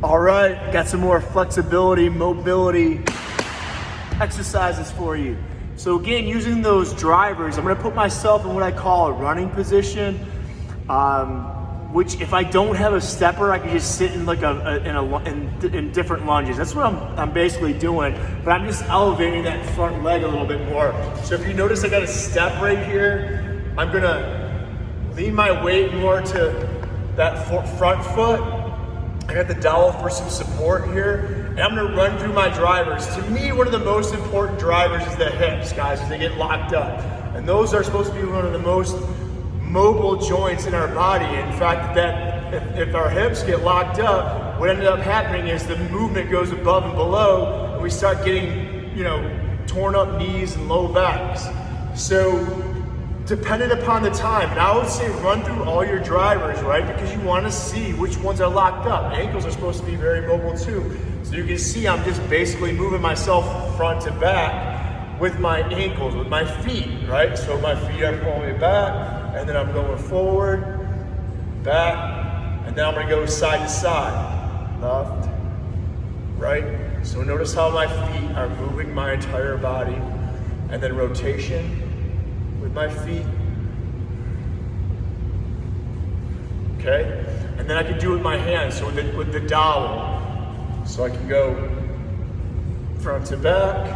All right, got some more flexibility, mobility exercises for you. So again, using those drivers, I'm gonna put myself in what I call a running position, which if I don't have a stepper, I can just sit in like in different lunges. That's what I'm basically doing, but I'm just elevating that front leg a little bit more. So if you notice I got a step right here, I'm gonna lean my weight more to that front foot. I got the dowel for some support here, and I'm gonna run through my drivers. To me, one of the most important drivers is the hips, guys, as they get locked up. And those are supposed to be one of the most mobile joints in our body. In fact, that if our hips get locked up, what ended up happening is the movement goes above and below, and we start getting, torn up knees and low backs. So, dependent upon the time, and I would say run through all your drivers, right? Because you want to see which ones are locked up. Ankles are supposed to be very mobile too. So you can see I'm just basically moving myself front to back with my ankles, with my feet, right? So my feet are pulling me back, and then I'm going forward, back, and then I'm gonna go side to side, left, right. So notice how my feet are moving my entire body, and then rotation with my feet, okay? And then I can do it with my hands, so with the dowel. So I can go front to back,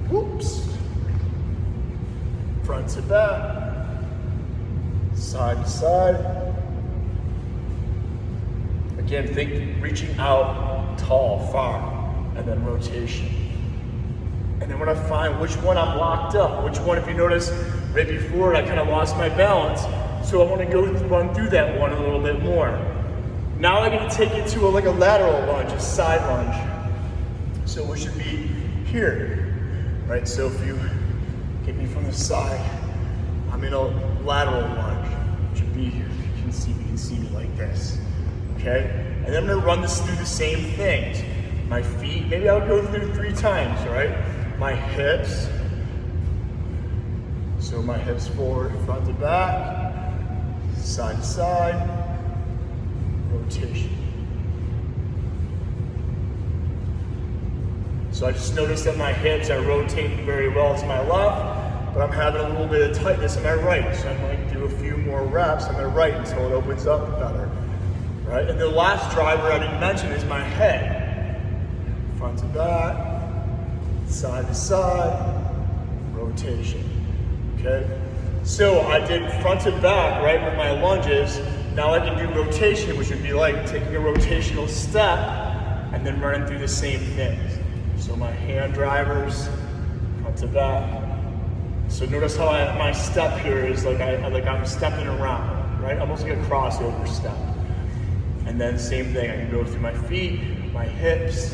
whoops, front to back, side to side. Again, think reaching out tall, far, and then rotation. And then when I find which one I'm locked up, which one, if you notice, right before I kind of lost my balance, so I want to run through that one a little bit more. Now I'm going to take it to a lateral lunge, a side lunge. So we should be here, right? So if you get me from the side, I'm in a lateral lunge. It should be here. You can see me like this, okay? And then I'm going to run this through the same things. My feet, maybe I'll go through 3 times, right? My hips, so my hips forward, front to back, side to side, rotation. So I just noticed that my hips are rotating very well to my left, but I'm having a little bit of tightness in my right, so I might do a few more reps on my right until it opens up better, right? And the last driver I didn't mention is my head, front to back, side to side, rotation, okay? So I did front to back, right, with my lunges. Now I can do rotation, which would be like taking a rotational step and then running through the same things. So my hand drivers, front to back. So notice how my step here is like I'm stepping around, right? Almost like a crossover step. And then same thing, I can go through my feet, my hips,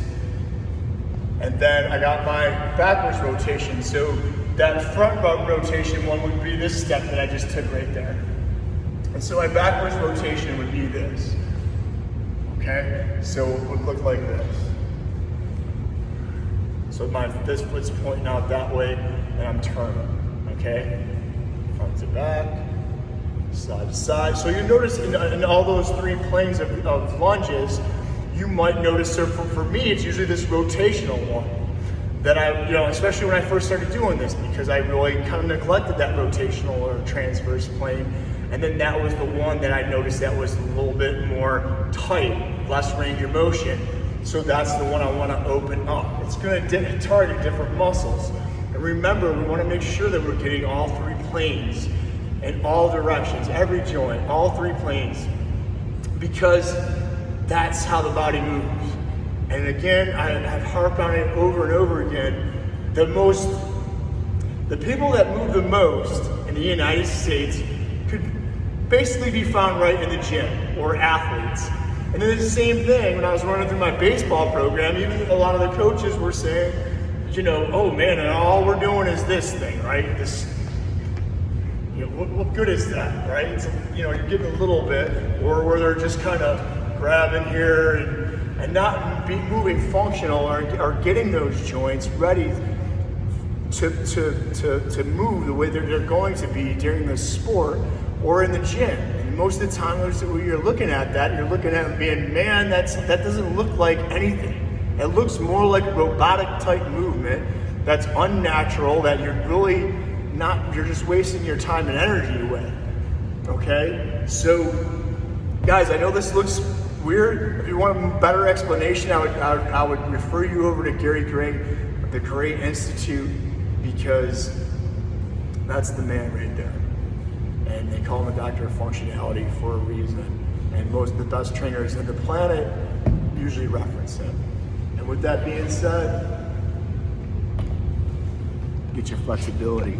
and then I got my backwards rotation. So that front rotation one would be this step that I just took right there. And so my backwards rotation would be this, okay? So it would look like this. So this foot's pointing out that way, and I'm turning, okay? Front to back, side to side. So you notice in all those 3 planes of lunges, you might notice, so for me, it's usually this rotational one that especially when I first started doing this, because I really kind of neglected that rotational or transverse plane. And then that was the one that I noticed that was a little bit more tight, less range of motion. So that's the one I want to open up. It's going to target different muscles. And remember, we want to make sure that we're getting all 3 planes in all directions, every joint, all 3 planes, because that's how the body moves. And again, I have harped on it over and over again. The people that move the most in the United States could basically be found right in the gym, or athletes. And then the same thing when I was running through my baseball program, even a lot of the coaches were saying, oh man, and all we're doing is this thing, right? This, what good is that, right? It's, you're getting a little bit, or where they're just kind of grabbing here and not moving functional or getting those joints ready to move the way they're going to be during the sport or in the gym. And And most of the time when you're looking at that, you're looking at it being, man, that doesn't look like anything. It looks more like a robotic type movement that's unnatural, that you're really not, you're just wasting your time and energy away. Okay? So, guys, I know this looks weird. If you want a better explanation, I would refer you over to Gary Gray, the Gray Institute, because that's the man right there. And they call him the doctor of functionality for a reason. And most of the best trainers on the planet usually reference him. And with that being said, get your flexibility.